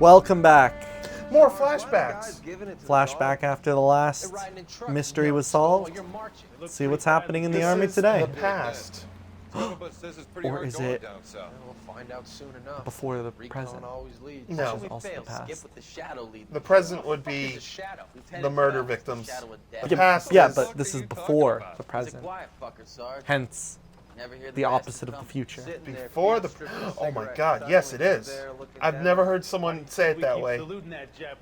Welcome back. More flashbacks. Flashback after the last mystery was solved. Let's see what's happening in the army today. The past. Or is it We'll find out soon enough. before the present? No. Which is also the past. The present would be the murder victims. The Yeah, past yeah, is but this is before the present. Hence, the opposite of the future. before the... Oh my god, yes it is. I've never heard someone say it that way.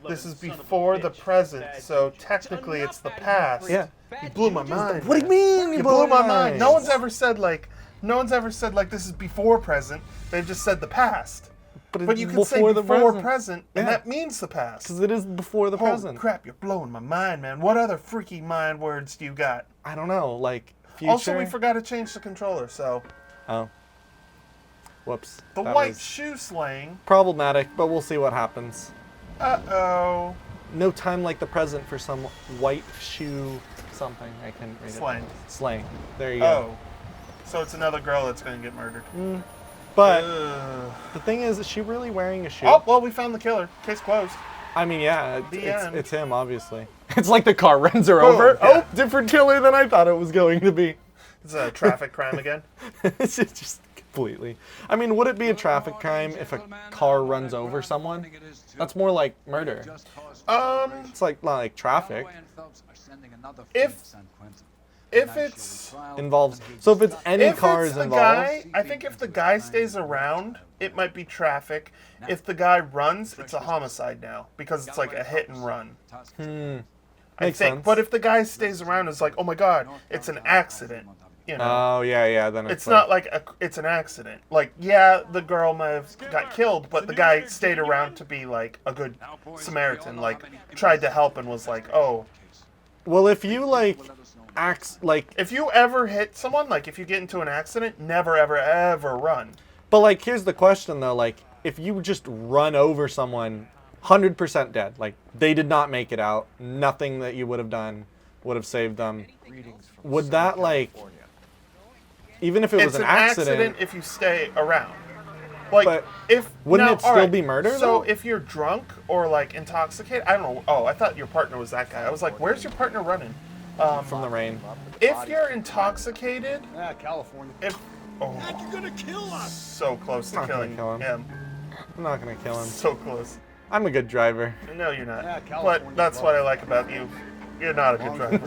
This is before the present, so technically it's the past. Yeah. You blew my mind. What do you mean? You blew my mind. No one's ever said like this is before present. They've just said the past. But you can say before present, and that means the past. Because it is before the present. Holy crap, you're blowing my mind, man. What other freaky mind words do you got? I don't know, like future. Also, we forgot to change the controller, so... Oh. Whoops. The That white was shoe slaying. problematic, but we'll see what happens. Uh-oh. No time like the present for some white shoe something. I couldn't read it. Slaying. Slaying. There you go. Oh. So it's another girl that's going to get murdered. But Ugh. the thing is she really wearing a shoe? Oh, well, we found the killer. Case closed. I mean, yeah, The end. it's him, obviously. It's like the car runs her Boom, over. yeah. Oh, different killer than I thought it was going to be. It's a traffic crime again. It's just completely. I mean, would it be a traffic crime if a car runs over someone? That's more like murder. It's like not like traffic. If it's... Involves. So if it's any If cars it's the involved. guy, I think if the guy stays around, it might be traffic. If the guy runs, it's a homicide now because it's like a hit and run. I Makes think. sense. But if the guy stays around, it's like, oh my god, it's an accident. You know, Oh yeah, then it's not like it's an accident. Like, yeah, the girl might have got killed, but the guy stayed around to be like a good Samaritan. Like, tried to help and was like, oh. Well, if you like If you ever hit someone, like if you get into an accident, never ever ever run. But like, here's the question though. Like, if you just run over someone, 100% dead. Like, they did not make it out. Nothing that you would have done would have saved them. Would that like, even if it was It's an accident, if you stay around. Like, But if wouldn't now, it still alright, be murder, So though? if you're drunk or like intoxicated, I don't know. Oh, I thought your partner was that guy. I was like, where's your partner running? from the rain. If you're intoxicated, California. if You're gonna kill us. so close to Not gonna killing kill him. him, I'm not gonna kill him. so close. I'm a good driver. No, you're not. Yeah, But California that's what I like about you. You're not a good driver.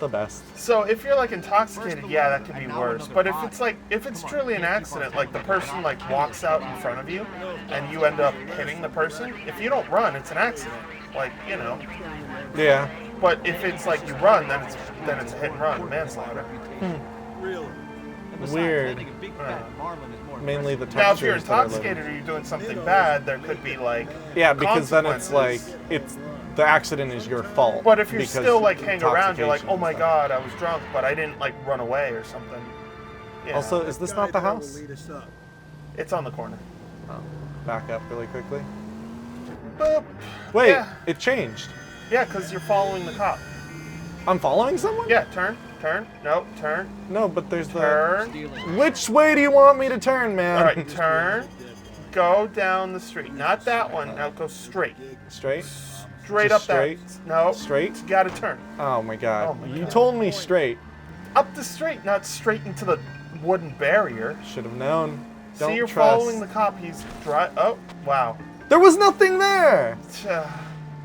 The best. So if you're like intoxicated, yeah, that could be worse. But if it's truly an accident, like the person like walks out in front of you, and you end up hitting the person, if you don't run, it's an accident. Like, you know. Yeah. But if it's like you run, then it's a hit and run, manslaughter. Weird. Mainly the textures. Now, if you're that are intoxicated or you're doing something bad, there could be like Yeah, because then it's like consequences. the accident is your fault. But if you're because still like hanging around, you're like, intoxication oh my and stuff. god, I was drunk, but I didn't like run away or something. Yeah. Also, is this not the house? It's on the corner. Oh, back up really quickly. Boop. Wait, Yeah. it changed. Yeah, because you're following the cop. I'm following someone? Yeah, turn. No, turn. No, but there's Turn. Which way do you want me to turn, man? All right, turn. Go down the street. Not that one. Now go straight. Straight? Straight Just up straight? that. No. Straight? You gotta turn. Oh my god. Oh my You God. told me straight. Up the street, not straight into the wooden barrier. Should have known. Don't See, you're trust. following the cop. He's Oh, wow. There was nothing there!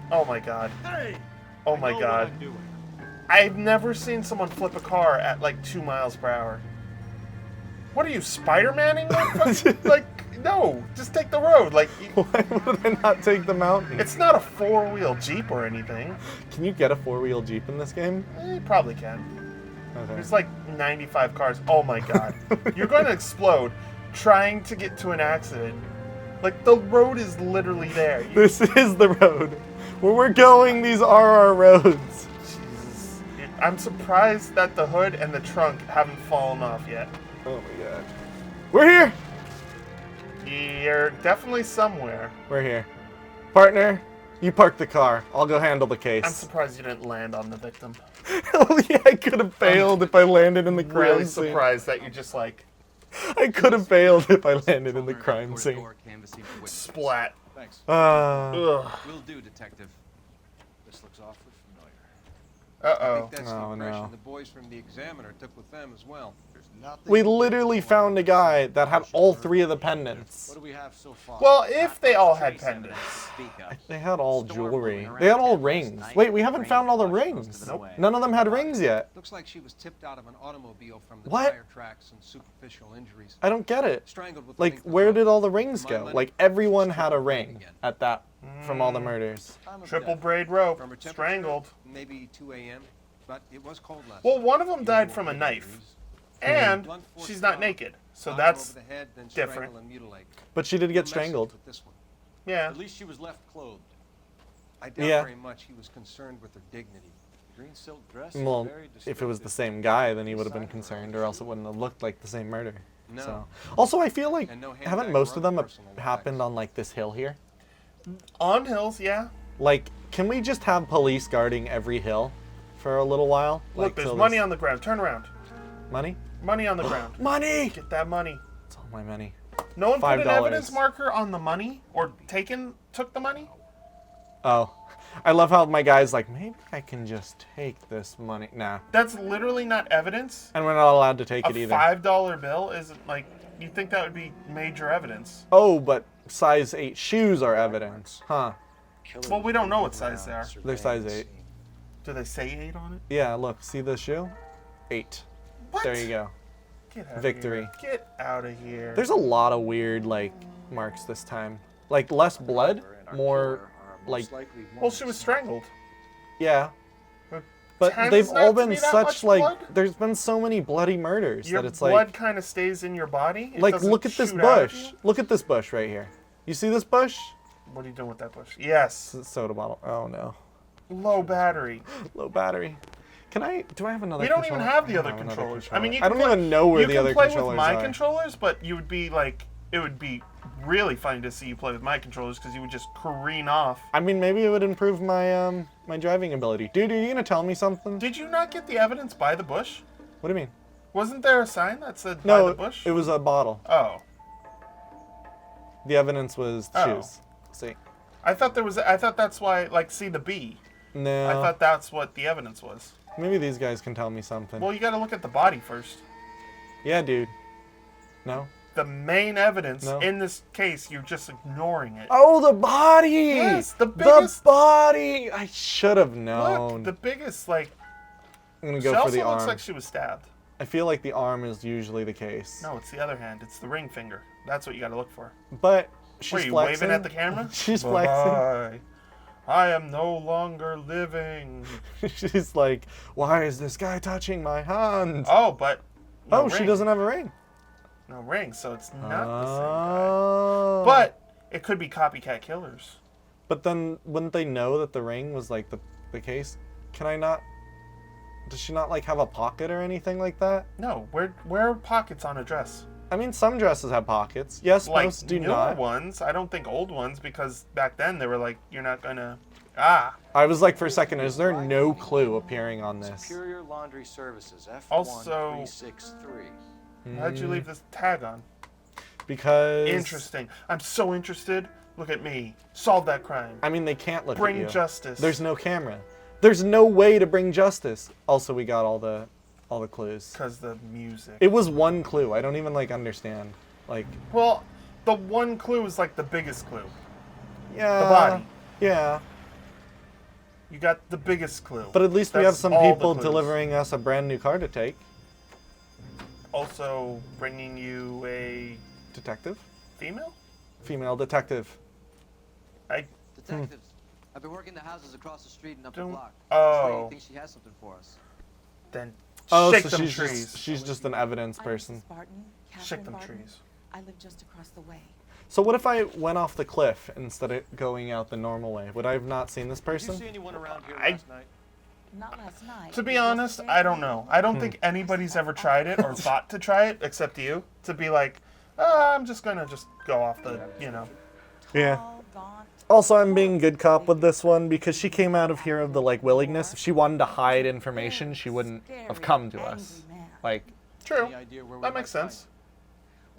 Oh my god. Hey. Oh my god. I've never seen someone flip a car at like 2 miles per hour. What are you, Spider-Manning? Like, no, just take the road. Like, Why would I not take the mountain? it's not a four-wheel Jeep or anything. Can you get a four-wheel Jeep in this game? You probably can. Okay. There's like 95 cars. Oh my god. You're going to explode trying to get to an accident. Like, the road is literally there. This is the road. Where we're going, these are our roads. Jesus. I'm surprised that the hood and the trunk haven't fallen off yet. Oh my god. We're here! You're definitely somewhere. We're here. Partner, you park the car. I'll go handle the I'm case. surprised you didn't land on the victim. Oh yeah, I could have failed if I landed in the crime Really scene. surprised that you just like I could have failed if I landed in the crime scene. Splat. Thanks. Ugh. Will do, detective. This looks awfully familiar. I Uh-oh. think that's Oh, the impression no. the boys from the Examiner took with them as well. There's nothing. We literally found a guy that had all 3 of the pendants. What do we have so far? Well, if they all had pendants. They had all jewelry. They had all rings. Wait, we haven't found all the rings. Nope. None of them had rings yet. Looks like she was tipped out of an automobile from the What? tire tracks and superficial injuries. I don't get it. Strangled with Like, length of where rope. did all the rings My go? money, Like, everyone she's had a still ring breathing again. at that from all the murders. Time of Triple death. braid rope. From her temperature, Strangled. Maybe 2 a.m., but it was cold last Well, night. one of them died Usual from a head knife. injuries. And Blunt force she's not trauma. naked. So Knock that's over the head, then different. strangle and mutilate. But she did No get message strangled. with this one. yeah. At least she was left clothed. I doubt Yeah. very much he was concerned with her dignity. Green silk dress. is Well, very if it was the descriptive. same guy, then he would have been concerned, or else it wouldn't have looked like the same murder. No. So, also, I feel like And no haven't handbag most or of them other personal happened effects. on like this hill here? On hills, yeah. Like, can we just have police guarding every hill for a little while? Look, Like, there's till money this- on the ground. Turn around. money. Money on the ground. Money. Get that money. It's all my money. No one put an $5. evidence marker on the money or took the money? Oh, I love how my guy's like, maybe I can just take this money. Nah, That's literally not evidence. and we're not allowed to take A it either. $5 bill isn't like, you'd think that would be major evidence. Oh, but size 8 shoes are evidence, huh? Well, we don't know what size they are. They're size 8. Do they say 8 on it? Yeah, look, see the shoe? 8. What? There you go. Get out Victory. Of here. Get out of here. There's a lot of weird like marks this time. Like less blood, more like Well, she was strangled. yeah. It But tends they've not all to been be that such much like blood. there's been so many bloody murders Your that it's blood like kind of stays in your body. It like doesn't look at this shoot out of bush. you. Look at this bush right here. You see this bush? What are you doing with that bush? Yes. It's a soda bottle. Oh no. Low battery. Low battery. Can I? Do I have another? We don't even controller? have the I other don't have another controllers. I mean, you I can don't play, even know where you the can other play controllers with my are. controllers, but you would be like, it would be really funny to see you play with my controllers because you would just careen off. I mean, maybe it would improve my my driving ability. Dude, are you gonna tell me something? Did you not get the evidence by the bush? What do you mean? Wasn't there a sign that said by No, the bush? it was a bottle. Oh, The evidence was Oh. shoes. See? I thought there was. I thought that's why. Like, see the B. No. I thought that's what the evidence was. Maybe these guys can tell me something. Well, you got to look at the body first. Yeah, dude. No? The main evidence No. in this case, you're just ignoring it. Oh, the body! Yes, the biggest- body! I should have known. Look, the biggest like. I'm gonna She go for also the looks arm. like she was stabbed. I feel like the arm is usually the case. No, it's the other hand. It's the ring finger. That's what you got to look for. But Were she's you flexing. waving at the camera? She's flexing. Bye. I am no longer living. She's like, why is this guy touching my hand? Oh, but no Oh, she ring. doesn't have a ring. No ring, so it's not the same Oh. guy. But it could be copycat killers. But then, wouldn't they know that the ring was like the case? Can I not? Does she not like have a pocket or anything like that? No, where are pockets on a dress? I mean, some dresses have pockets. Yes, Like most do newer not. ones. I don't think old ones because back then they were like, you're not gonna. Ah. I was like, for a second, is there no clue appearing on this? Superior Laundry Services, Also- F1363. How'd you leave this tag on? Because Interesting. I'm so interested. Look at me. Solve that crime. I mean, they can't look Bring at you. justice. There's no camera. There's no way to bring justice. Also, we got all the clues. Because the music. It was one clue. I don't even like understand. Like, Well, the one clue is like the biggest clue. yeah, body. Yeah, You got the biggest clue. but at least we have That's some all the people clues. delivering us a brand new car to take. Also bringing you a Detective, female? female detective. Detectives, I've been working the houses across the street and up the Don't- block. oh. I think she has something for us. Then Oh, shake so them she's trees. just, she's just an evidence I'm person. Mrs. Barton, Shake Catherine them Barton. trees. I live just across the way. So what if I went off the cliff instead of going out the normal way? Would I have not seen this Did you person? see anyone around here I- last night? Not last night. To be It was honest, yesterday. I don't know. I don't Hmm. think anybody's ever tried it or thought to try it except you. To be like, I'm just gonna just go off the, you know. Yeah. Tall, gaunt, Also, I'm being good cop with this one because she came out of here of the like willingness. If she wanted to hide information, she wouldn't have come to us. angry man. Like, True. Any idea where we That might makes sense.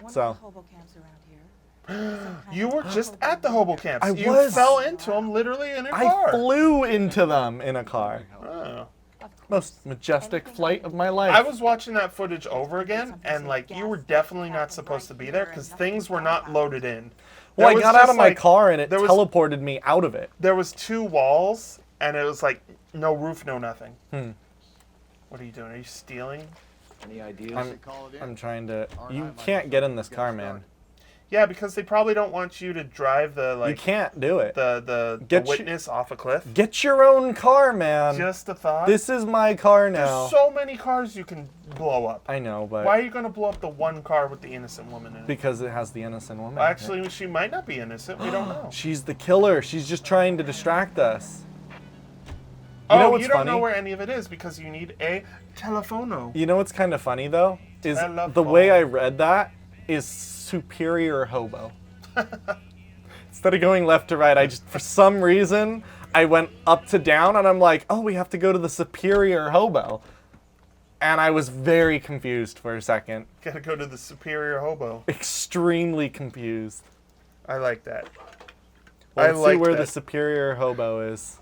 One So. of the hobo camps around here. Some kind You of were just hobo at the hobo camps. I You was. fell into them literally in a I car. flew into them in a car. Oh. Of course. Most majestic flight of my life. I was watching that footage over again, and like you were definitely not supposed to be there because things were not loaded in. Well, I There was got out just, of my like- car and it there was- teleported me out of it. There was 2 walls, and it was like no roof, no nothing. Hmm. What are you doing? Are you stealing? Any ideas? I'm trying to. You can't get in this car, man. Yeah, because they probably don't want you to drive the You like can't do it. the Get you- witness off a cliff. Get your own car, man. Just a thought. This is my car now. There's so many cars you can blow up. I know, but Why are you going to blow up the one car with the innocent woman in it? because it has the innocent woman. Well, actually, she might not be innocent. We don't know. She's the killer. She's just trying to distract us. Oh, know what's you don't funny? know where any of it is because you need a telephono. You know what's kind of funny though is Telephone. the way I read that is superior hobo. Instead of going left to right, I just for some reason I went up to down and I'm like, oh, we have to go to the superior hobo. And I was very confused for a second. Gotta go to the superior hobo. Extremely confused. I like that. Let's see like where that. the superior hobo is.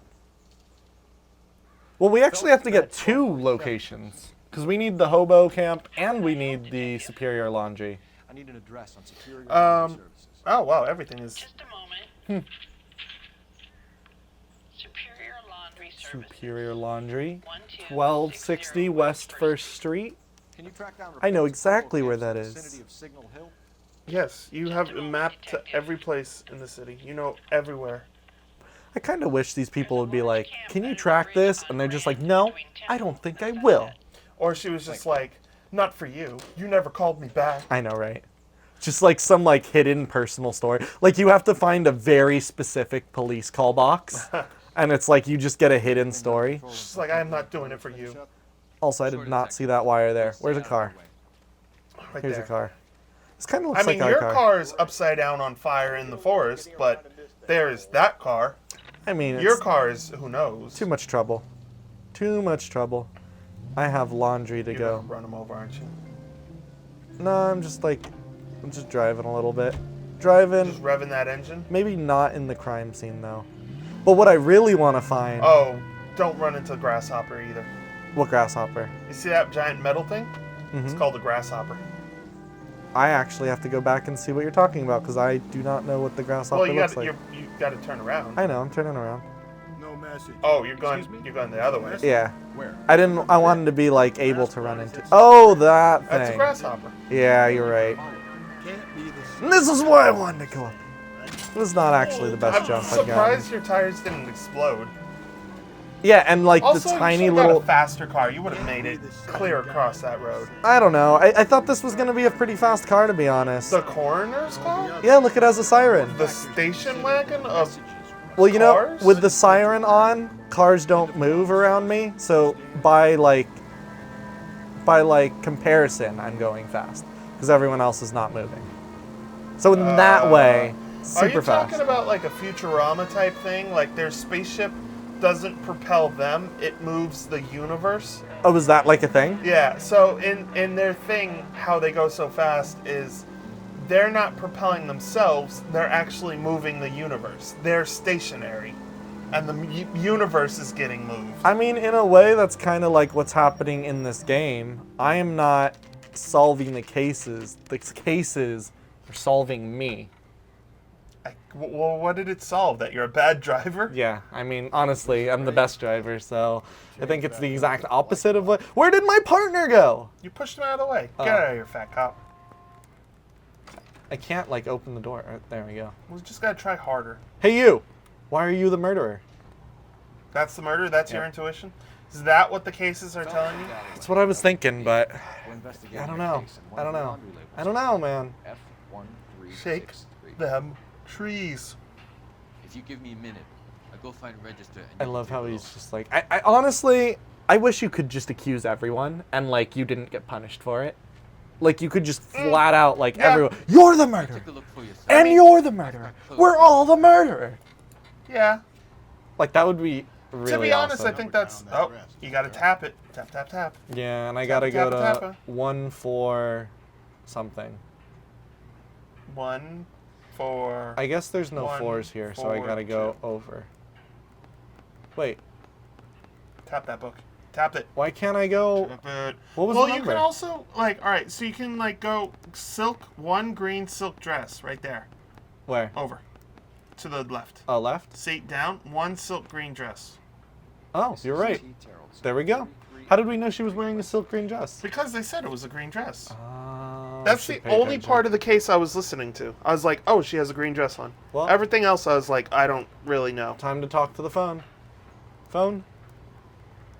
Well, we actually have to get 2 locations. Because we need the hobo camp and we need the superior laundry. I need an address on Superior Um, Services. Oh wow, everything is. Just a moment. Superior Laundry Services. Superior laundry. 1260 1260 West 1st Street. Can you track down I know reports of exactly hobo where camps that in the is. vicinity of Signal Hill? Yes, you have a map to every place in the city. You know everywhere. I kind of wish these people would be like, can you track this? And they're just like, no, I don't think I will. Or she was just like, not for you. You never called me back. I know, right? Just like some like hidden personal story. Like you have to find a very specific police call box. And it's like you just get a hidden story. She's like, I'm not doing it for you. Also, I did not see that wire there. Where's a car? Right Here's there. a car. This kind of looks I mean, like our your car. car is upside down on fire in the forest, but there is that car. I mean, Your it's car is who knows. too much trouble. Too much trouble. I have laundry to You're go. gonna run them over, aren't you? No, I'm just driving a little bit. Driving. Just revving that engine. Maybe not in the crime scene though. But what I really want to find. Oh, don't run into the grasshopper either. What grasshopper? You see that giant metal thing? It's Mhm. called the grasshopper. I actually have to go back and see what you're talking about because I do not know what the grasshopper Well, you looks got like. you got to turn around. I know. I'm turning around. No message. Oh, you're going Excuse me? you're going the other way. Yeah. Where? I wanted to be like able to run into. Oh, that thing. That's a grasshopper. Yeah, you're right. Can't be the And this is why I wanted to go up. It was not actually the best I'm jump I've gotten. surprised your tires didn't explode. Yeah, and like Also, the tiny you should've got little. a faster car. You would have made it clear across that road. I don't know. I thought this was gonna be a pretty fast car, to be honest. The coroner's car? Yeah, look, it has a siren. The station wagon of Well, you know, cars? with the siren on, cars don't move around me. So by comparison, I'm going fast because everyone else is not moving. So in that way, Are super you fast. talking about like a Futurama type thing? Like their spaceship doesn't propel them, it moves the universe? Oh, is that like a thing? Yeah, so in their thing, how they go so fast is they're not propelling themselves, they're actually moving the universe. They're stationary, and the universe is getting moved. I mean, in a way, that's kind of like what's happening in this game. I am not solving the cases. The cases are solving me. Well, what did it solve? That you're a bad driver? Yeah, I mean, honestly, I'm the best driver, so I think it's the exact opposite of what. Where did my partner go? You pushed him out of the way. Oh. Get out of here, fat cop. I can't, like, open the door. There we go. We just gotta try harder. Hey, you! Why are you the murderer? That's the murder? That's your Yeah. intuition? Is that what the cases are telling you? That's what I was thinking, but We're investigating I don't a know. case in one I don't of the know. laundry labels. I don't know, man. Shake F1363. them trees. If you give me a minute, I'll go find a register. And I you love take how a he's look. just like, I honestly, I wish you could just accuse everyone and, like, you didn't get punished for it. Like, you could just flat out, like, Yeah. everyone, you're the murderer! Take a look for yourself. And you're the murderer! We're all the murderer! Yeah. Like, that would be really To be honest, awesome. I think that's... Oh, you gotta tap it. Tap, tap, tap. Yeah, and I Tappa, gotta go tappa, to tappa. 1-4 something. 1, 4. I guess there's no 1, 4s here, so I 4, gotta go 2. over. Wait, Tap that book. Tap it. why can't I go? Tap it. What was well, the you number? can also, like, all right, so you can, like, go silk, 1 green silk dress right there. Where? Over. To the left. Oh, left? Seat down, 1 silk green dress. Oh, you're right. There we go. How did we know she was wearing a silk green dress? Because they said it was a green dress. Oh, That's should the pay only attention. part of the case I was listening to. I was like, oh, she has a green dress on. Well- Everything else, I was like, I don't really know. Time to talk to the phone. Phone?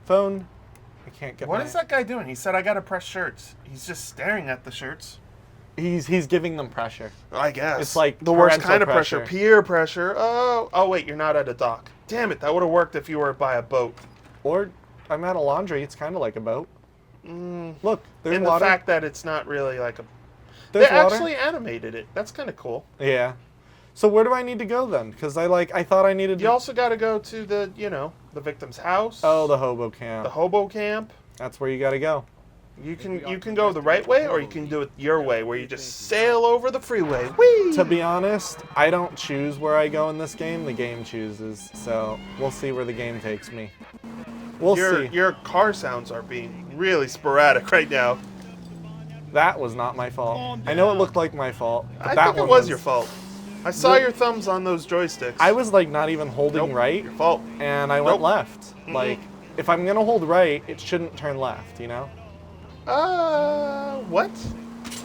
Phone? I can't get What my... is that guy doing? He said, I gotta press shirts. He's just staring at the shirts. He's giving them pressure. I guess. It's like the worst parental kind of pressure. pressure. Peer pressure. Oh, wait, you're not at a dock. Damn it, that would have worked if you were by a boat. Or I'm at a laundry. It's kind of like a boat. Look, there's And water. the fact that it's not really like a... There's They water. actually animated it. That's kind of cool. Yeah. So where do I need to go then? Because I thought I needed to... You also got to go to the, the victim's house. Oh, the hobo camp. The hobo camp. That's where you got to go. You can go the right way, or you can do it your way, where you just sail over the freeway. Whee! To be honest, I don't choose where I go in this game. The game chooses. So we'll see where the game takes me. We'll see. Your car sounds are being really sporadic right now. That was not my fault. I know it looked like my fault, but I that think it one was your fault. I saw your thumbs on those joysticks. I was like not even holding Nope, right, Your fault. and I went Nope. left. Like, if I'm gonna hold right, it shouldn't turn left, you know? What?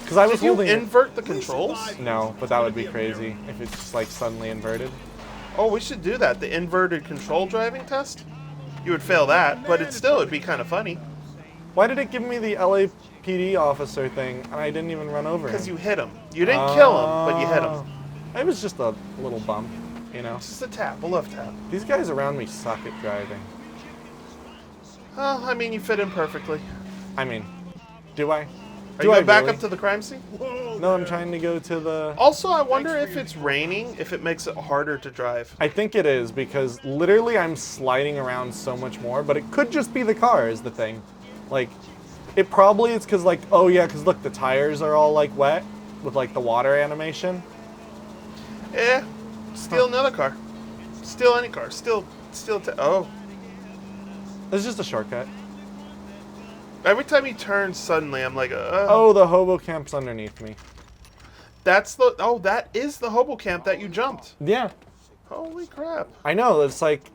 Because I was Did you holding. invert the controls? No, but that would be crazy if it's just like suddenly inverted. Oh, we should do that. The inverted control driving test. You would fail that, but it'd be kind of funny Why did it give me the LAPD officer thing and I didn't even run over because him? you hit him. You didn't kill him, but you hit him. Oh. It was just a little bump, you know? It's just a tap, a love tap. These guys around me suck at driving. I mean, you fit in perfectly. I mean, do I? Are Do you I going back really? up to the crime scene? No, I'm trying to go to the... Also, I wonder if it's raining, if it makes it harder to drive. I think it is because literally I'm sliding around so much more, but it could just be the car is the thing. Like, it probably is because like, oh yeah, because look, the tires are all like wet with like the water animation. Steal another car. Steal any car. Oh. It's just a shortcut. Every time he turns suddenly, I'm like, Oh, the hobo camp's underneath me. that is the hobo camp that you jumped. Yeah, Holy crap. I know. It's like,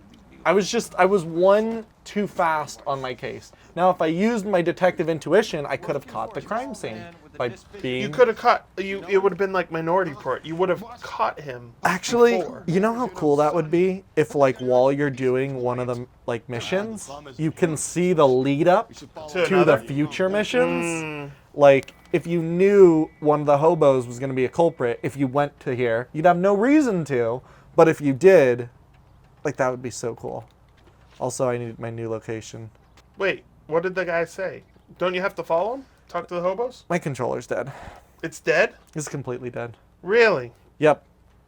I was one too fast on my case. Now, if I used my detective intuition, I could have caught the crime scene by being... You could have caught, it would have been like Minority Report. You would have caught him. Actually, before. you know how cool that would be if, like, while you're doing one of the, like, missions, you can see the lead up To to the another? future missions? Like, if you knew one of the hobos was going to be a culprit, if you went to here, you'd have no reason to, but if you did, like, that would be so cool. Also, I need my new location. Wait, what did the guy say? Don't you have to follow him? Talk to the hobos? My controller's dead. It's dead? It's completely dead. Really? Yep.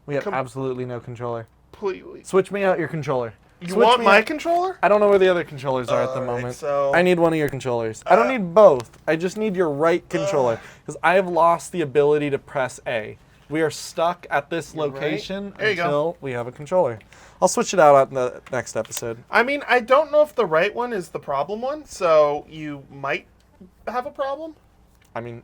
We have absolutely no controller. Completely. Switch me out your controller. You Switch want me my out- controller? I don't know where the other controllers are at the Alright, moment. so- I need one of your controllers. I don't need both. I just need your right controller because I have lost the ability to press A. We are stuck at this location There you go. until we have a controller. I'll switch it out in the next episode. I mean, I don't know if the right one is the problem one, so you might have a problem. I mean,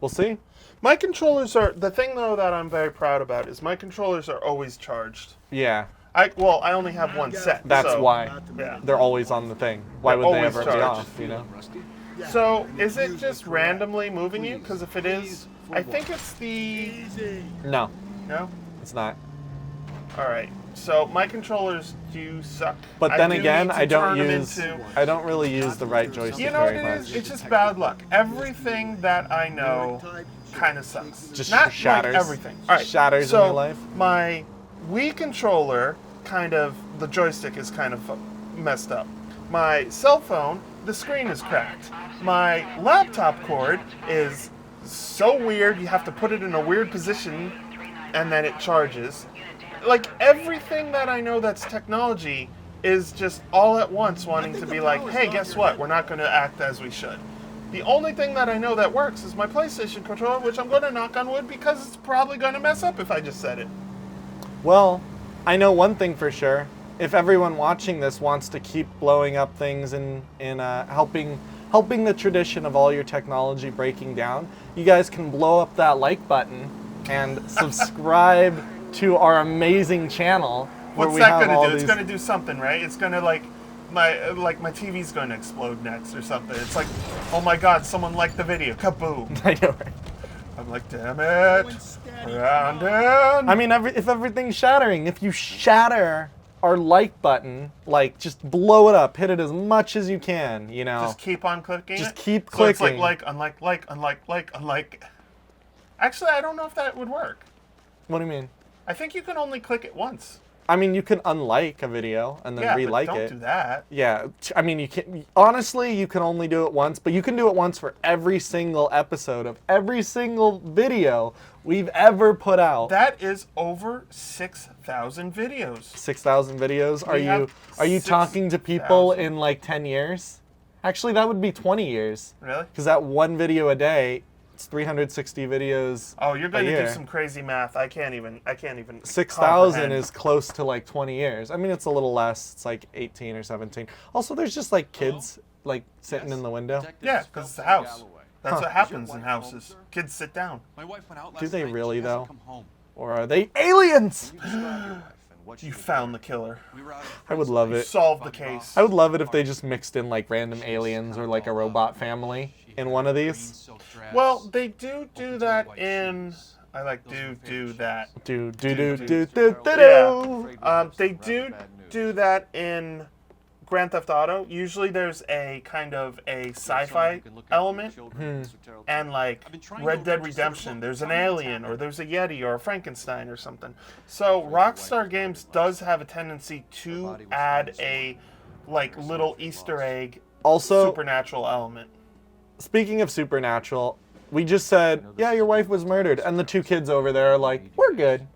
we'll see. My controllers are, the thing though that I'm very proud about is my controllers are always charged. Yeah, I only have one set. that's so, why. Yeah. They're always on the thing. Why They're would they always ever be charged. off, you know? So, is it just randomly moving you? Because if it is, I think it's the... No, No? it's not. Alright. So, my controllers do suck. But then do again, need to I don't turn 'em use. into- I don't really use the right joystick You know what very it much. is? It's just bad luck. Everything that I know kind of sucks. Just Not shatters. Like everything. All right. Shatters in so your life? My Wii controller, the joystick is kind of messed up. My cell phone, the screen is cracked. My laptop cord is so weird. You have to put it in a weird position, and then it charges. Like everything that I know that's technology is just all at once wanting to be like, hey, guess what? We're not going to act as we should. The only thing that I know that works is my PlayStation controller, which I'm going to knock on wood because it's probably going to mess up if I just said it. Well, I know one thing for sure. If everyone watching this wants to keep blowing up things and helping the tradition of all your technology breaking down, you guys can blow up that like button and subscribe to our amazing channel. Where What's we that have going all to do? It's these- going to do something, right? It's going to my TV's going to explode next or something. It's like, oh my God, someone liked the video. Kaboom. I know, right? I'm like, damn it. Brandon. I mean, if everything's shattering, if you shatter our like button, like just blow it up, hit it as much as you can, you know. Just keep on clicking Just it? keep So it's clicking. like, unlike. Actually, I don't know if that would work. What do you mean? I think you can only click it once. I mean, you can unlike a video and then Yeah, re-like but don't it. do that. Yeah, I mean, you can honestly, you can only do it once, but you can do it once for every single episode of every single video we've ever put out. That is over 6,000 videos. 6,000 videos. We have Are you talking to people 6,000. in like 10 years? Actually, that would be 20 years. Really? Because that one video a day, it's 360 videos. Oh, you're going a to do year. some crazy math. I can't even. 6,000 comprehend. is close to like 20 years. I mean, it's a little less. It's like 18 or 17. Also, there's just like kids like sitting in the window. Yeah, because it's a house. That's Huh. what happens in houses. Kids sit down. My wife went out last Do they night. really, She hasn't though? come home. Or are they aliens? You describe your wife and what You did found the killer. We were out at I would friend's love place. it. Solved the case. I would love it if they just mixed in like random aliens or like a robot family in one of these. Well, they do that in. I like do that. Do do do, do do, do do do. Yeah. They do that in Grand Theft Auto. Usually there's a kind of a sci-fi element, and like Red Dead Redemption, there's an alien or there's a Yeti or a Frankenstein or something. So Rockstar Games does have a tendency to add a like little Easter egg Also, supernatural element. speaking of supernatural, we just said, yeah, your wife was murdered, and the two kids over there are like, we're good,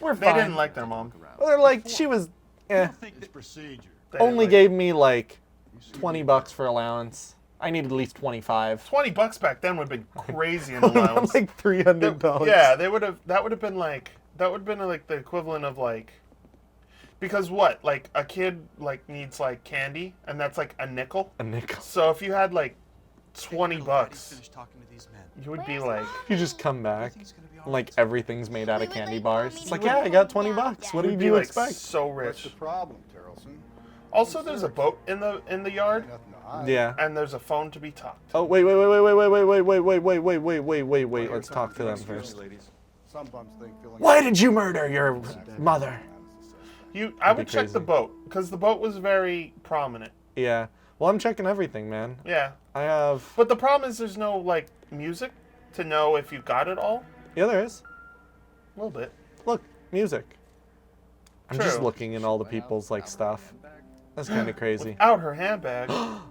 we're They fine. didn't like their mom. They're like, she was, It's procedure. They didn't only like- gave me like $20 for allowance. I need at least 25. $20 back then would have been crazy in allowance. Like $300. Yeah, they would have. That would have been like the equivalent of like, because what, like a kid like needs like candy, and that's like a nickel. A nickel. So if you had like $20, Finish talking to these men. you would be like, You just come back, Everything's gonna be and like everything's made out of candy bars. It's like, You yeah, would- I got $20. What you'd did be you like expect? so What's the rich. problem, Terrelson? Also, there's a boat in the yard, Nothing to hide. Yeah. and there's a phone to be talked. Oh wait. Let's talk to them first. Some bums think feeling Why did you murder your mother? I be would check the crazy. boat because the boat was very prominent. Yeah. Well, I'm checking everything, man. Yeah, I have. but the problem is there's no like music to know if you got it all. Yeah, there is. A little bit. Look, music. I'm just True. looking in all the people's like stuff. That's kind of crazy. Out her handbag.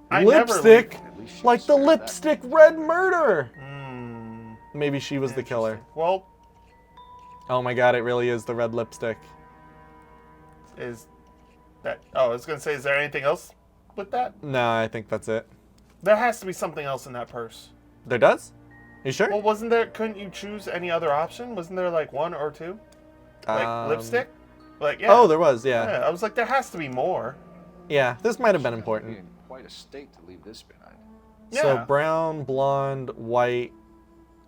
I never Lipstick, leave- like the lipstick red murder. Mm, Maybe she was the killer. interesting. Well, Oh my god, it really is the red lipstick. is that? Oh, I was gonna say, is there anything else with that? No, I think that's it. There has to be something else in that purse. There does? You sure? Well, wasn't there? Couldn't you choose any other option? Wasn't there like one or two? Like lipstick? Like yeah. Oh, there was, yeah. Yeah, I was like, there has to be more. Yeah, this might have been Be important. in quite a state to leave this behind. So Yeah. brown, blonde, white.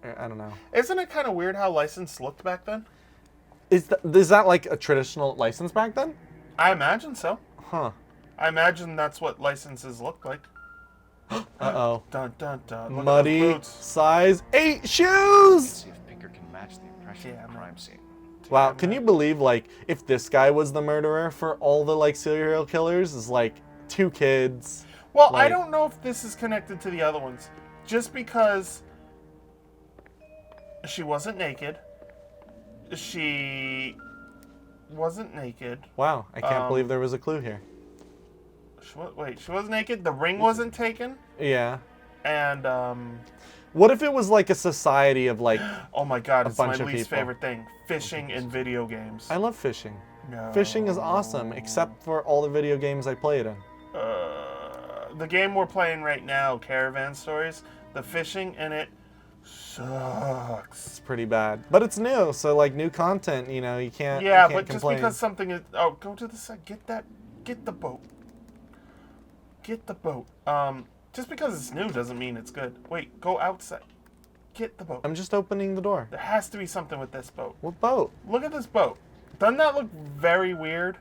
I don't know. Isn't it kind of weird how license looked back then? Is that like a traditional license back then? I imagine so. Huh. I imagine that's what licenses look like. Uh-oh. Dun dun dun. Look Muddy, at the boots. size 8 shoes! See if Pinker can match the impression Yeah, of the crime scene. Wow, can you believe, like, if this guy was the murderer for all the, like, serial killers, is like 2 kids. Well, I Like- don't know if this is connected to the other ones. Just because she wasn't naked. She wasn't naked. Wow, I can't Um, believe there was a clue here. Wait, she wasn't naked? The ring wasn't taken? Yeah. And, What if it was like a society of, like, oh my god, it's my bunch of least people. favorite thing. Fishing in video games. I love fishing. No. Fishing is awesome, except for all the video games I play it in. the game we're playing right now, Caravan Stories, the fishing in it sucks. It's pretty bad. But it's new, so like new content, you know, you can't Yeah, you can't but complain. just because something is... Oh, go to the side. Get the boat. Get the boat. Just because it's new doesn't mean it's good. Wait, go outside. Get the boat. I'm just opening the door. There has to be something with this boat. What boat? Look at this boat. Doesn't that look very weird?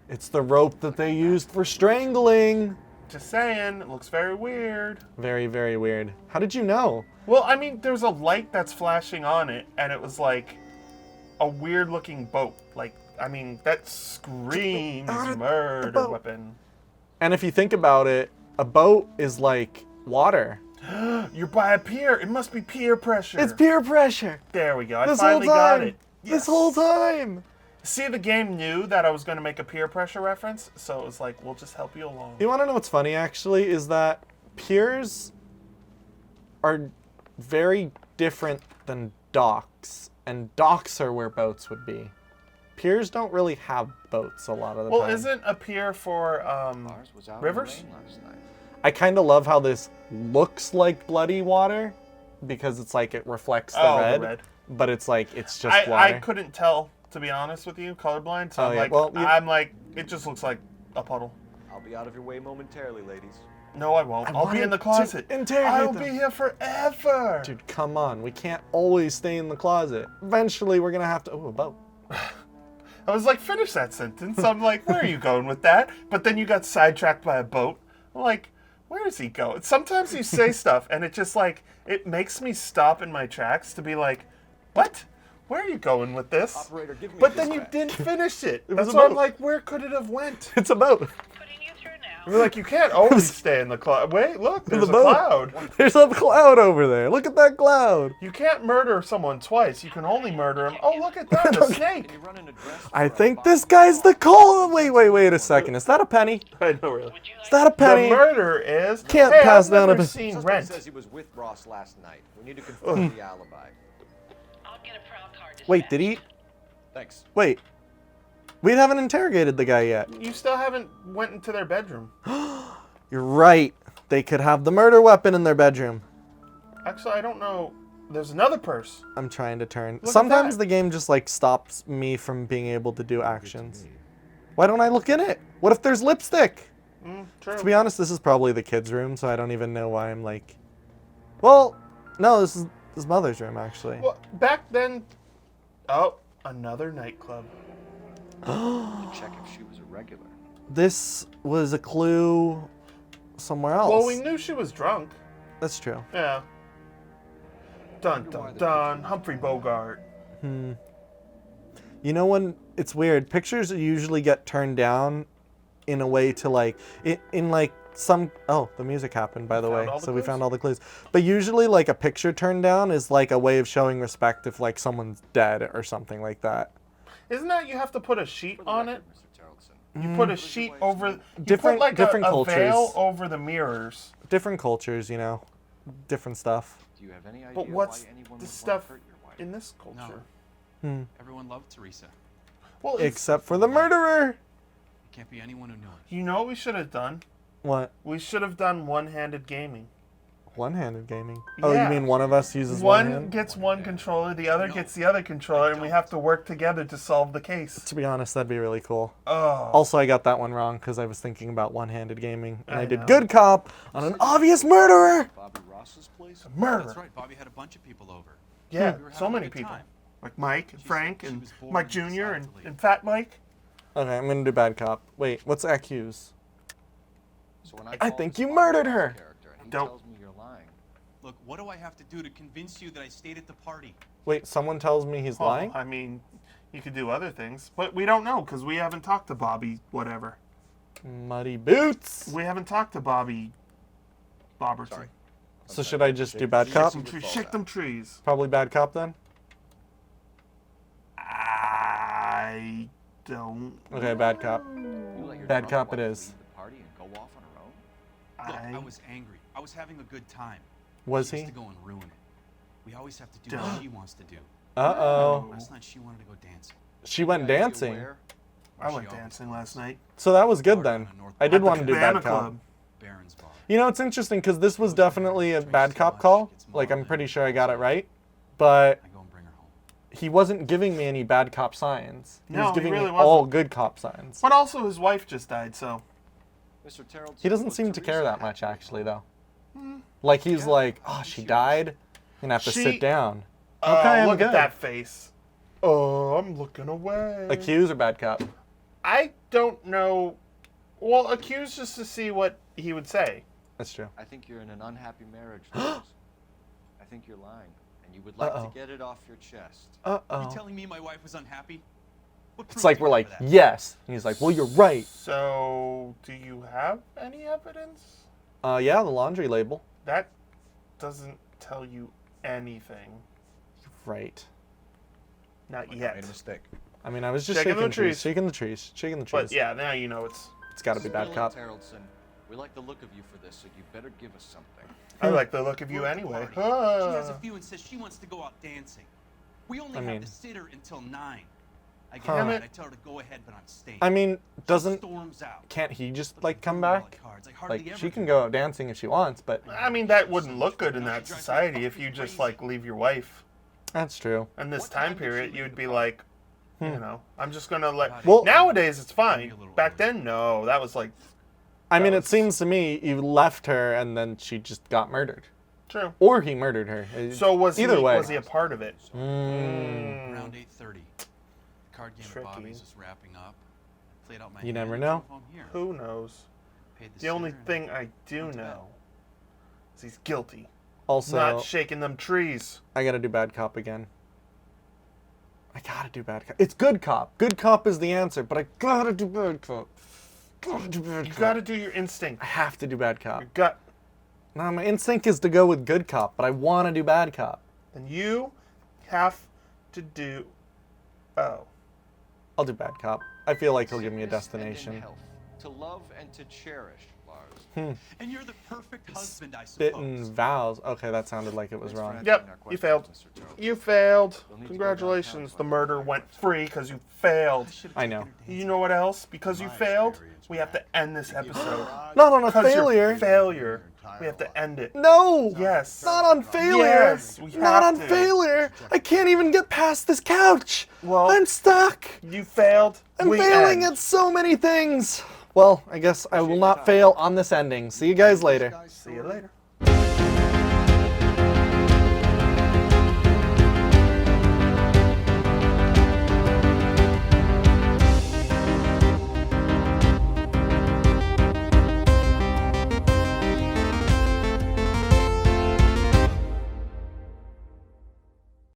It's the rope that they used for strangling. Just saying, it looks very weird. Very, very weird. How did you know? Well, I mean, there's a light that's flashing on it, and it was like a weird-looking boat. Like, I mean, that screams murder boat. weapon. And if you think about it, a boat is like water. You're by a pier. It must be peer pressure. It's peer pressure. There we go. I This whole finally got time. it. This Yes. whole time. See, the game knew that I was going to make a peer pressure reference, so it was like, we'll just help you along. You want to know what's funny, actually, is that piers are very different than docks, and docks are where boats would be. Piers don't really have boats a lot of the Well, time. isn't a pier for Ours was out rivers? in the rain last night. I kind of love how this looks like bloody water, because it's like it reflects the, Oh, red, the red. but it's like it's just I water. couldn't tell, to be honest with you, colorblind. So Oh, I'm yeah. like, Well, you- I'm like, it just looks like a puddle. I'll be out of your way momentarily, ladies. No, I won't. I I'll be wanted in the to closet. interrogate I'll them. be here forever. Dude, come on. We can't always stay in the closet. Eventually, we're going to have to... Oh, a boat. I was like, finish that sentence. I'm like, where are you going with that? But then you got sidetracked by a boat. I'm like, where is he going? Sometimes you say stuff, and it just like, it makes me stop in my tracks to be like, what? Where are you going with this? Operator, give me But a then you dispatch. didn't finish it. was That's a why I'm boat. like, where could it have went? It's a boat. Putting you through now. You're like, you can't always stay in the cloud. Wait, look, there's a boat. cloud. There's a cloud over there. Look at that cloud. You can't murder someone twice. You can only murder him. Oh, look at that, a snake. Can you run an address I for a think box this of guy's the box? cole. Wait a second. Is that a penny? I know, really. Is that a penny? The murder is. Can't hey, pass I've down a never bit. seen Suspect Rent. says he was with Ross last night. We need to confirm the alibi. I'll get a proud card Wait, did he? Thanks. Wait. We haven't interrogated the guy yet. You still haven't went into their bedroom. You're right. They could have the murder weapon in their bedroom. Actually, I don't know. There's another purse. I'm trying to turn. at Sometimes that. the game just like stops me from being able to do actions. Why don't I look in it? What if there's lipstick? True. To be honest, this is probably the kid's room, so I don't even know why I'm like... Well, no, this is his mother's room, actually. Well, back then. Oh, another nightclub. Check if she was a regular. This was a clue somewhere else. Well, we knew she was drunk. That's true. Yeah. Dun dun dun. Humphrey Bogart. You know when it's weird, pictures usually get turned down in a way to like in like some the music happened by the way, all the so we clues? found all the clues. But usually like a picture turned down is like a way of showing respect if like someone's dead or something like that. Isn't that you have to put a sheet For the on record, it? Mr. Tarleton. You put a sheet over. You Different- put like different a cultures. veil over the mirrors. Different cultures, you know. Different stuff. Do you have any idea But what's why anyone the would want stuff to hurt your wife? in this culture? Everyone loved Teresa. Well, it's, Except for the murderer. It can't be anyone who knew it. you know what we should have done? What? We should have done one-handed gaming. One-handed gaming. Oh, Yeah. you mean one of us uses one One hand? gets one controller, the other gets the other controller, and we have to work together to solve the case. To be honest, that'd be really cool. Oh, Also, I got that one wrong because I was thinking about one-handed gaming, and I, I did know. good cop on an obvious murderer. Bobby Ross's place? murder. That's right. Bobby had a bunch of people over. Yeah, We were so having a many good people. time. Like Mike, and She Frank, said she and was bored Mike and Jr. decided and, to leave. and Fat Mike. Okay, I'm gonna do bad cop. Wait, what's accuse? So when I call think this you Bobby murdered Ross her. character and he Don't. tells me you're lying. Look, what do I have to do to convince you that I stayed at the party? Wait, someone tells me he's Well, lying? I mean, you could do other things, but we don't know because we haven't talked to Bobby. Whatever. Muddy boots. We haven't talked to Bobby. Boberton. Sorry. So should I just do bad cop? Shake them trees. Probably bad cop then? I don't. Okay, bad cop. You let your Bad drunk cop it wife is. leave the party and go off on her own? Look, I was angry. I was having a good time. Was She he? has to go and ruin it. We always have to do what she wants to do. Uh-oh. Last night she wanted to go dancing. She went Any idea dancing. where? I She went always dancing goes. last night. So that was good then. I did At the want to do bad Cabana cop. Club. Baron's bar. You know, it's interesting because this was definitely a bad cop call. Like, I'm pretty sure I got it right. But I go and bring her home. he wasn't giving me any bad cop signs. He No, was he giving really me wasn't. all good cop signs. But also, his wife just died, so. Mr. Terrell, He doesn't look, seem to care Teresa that much, had to be actually, home. though. Like, he's like, oh, she died? I'm gonna have to She- sit down. Okay, I'm Look good. at that face. Oh, I'm looking away. Accused or bad cop? I don't know. Well, accused just to see what he would say. That's true. I think you're in an unhappy marriage, Rose. I think you're lying, and you would like Uh-oh. to get it off your chest. Are you Uh-oh. telling me my wife was unhappy? What It's proof like do we're you like, have of that? yes. And he's like, well, you're right. So, do you have any evidence? Yeah, the laundry label. That doesn't tell you anything. Right. Not yet. Made a mistake. I mean, I was just Shaking shaking the the trees, trees. shaking the trees, shaking the trees. But yeah, now you know it's. It's got to be bad Mr. cop. Terrellson, we like the look of you for this, so you better give us something. I like the look of you We're at the anyway. party. She has a Ah. few and says she wants to go out dancing. We only I have mean- to sit her until 9. I get Huh. mad. I tell her to go ahead, but I'm staying. I mean, She doesn't, storms out. can't he just, Looks like, come brutal at back? cards. I hardly Like, ever she do. can go out dancing if she wants, but I mean, that wouldn't look good in that society if you just like leave your wife. that's true. In this What time time did she period, leave you'd the be party? like, Hmm. you know, I'm just gonna let. Well- Nowadays it's fine. Maybe a little Back early. then, no. That was like I That mean, it was- seems to me you left her and then she just got murdered. true. Or he murdered her. So was Either he? way. Was he a part of it? Mm. Around 8:30. The card game Tricky. at Bobby's is wrapping up. Played out my You hand never and know. drove home here. Who knows? Paid The only sitter and thing I do went to bed. know is he's guilty. Also, Not shaking them trees. I gotta do bad cop again. I gotta do bad cop. It's good cop. Good cop is the answer, but I gotta do bad cop. Gotta do bad You cop. gotta do your instinct. I have to do bad cop. Your gut. No, my instinct is to go with good cop, but I want to do bad cop. And you have to do. Oh. I'll do bad cop. I feel like he'll give me a Sickness and in destination. health, to love and to cherish, Lars. And you're the perfect husband, I Spitting suppose. vows. Okay, that sounded like it was Thanks for wrong. answering Yep, our you questions, failed. Mr. Terrell. You failed. You'll need to go Congratulations. downtown The to murder went free because you failed. should've I taken know. her dancing. You know what else? Because you My failed, experience we have to end this episode. Not on a Because failure. you're failure. We have to end it. No! Yes. Not on failure! Yes, we Not have on to. failure! I can't even get past this couch! Well, I'm stuck! You failed. I'm we failing end. at so many things! Well, I guess I will not fail on this ending. See you guys later. See you later.